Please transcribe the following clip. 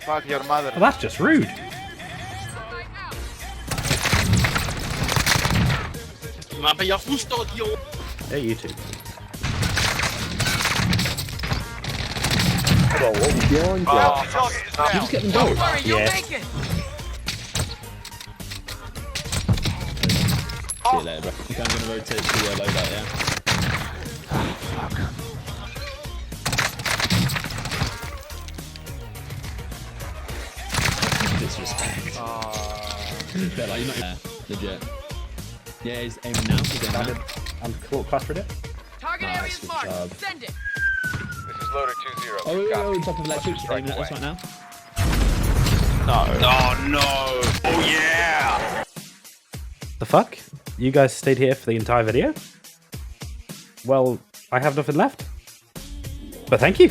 Fuck your mother. Well, that's just rude. Yeah, you too. What was behind you? You just get them going. Yes. See you later, bro. Okay, I'm gonna rotate to loadout, yeah? Disrespect. They're like, you're not legit. Yeah, he's aiming now. He's aiming now. I'm cool. Clustered it. Target Nice, area's good marked. job. Send it. This is loader 2-0. Oh, on top of electric. Aiming at us right now. No. Oh no. Oh yeah. The fuck? You guys stayed here for the entire video? Well, I have nothing left. But thank you.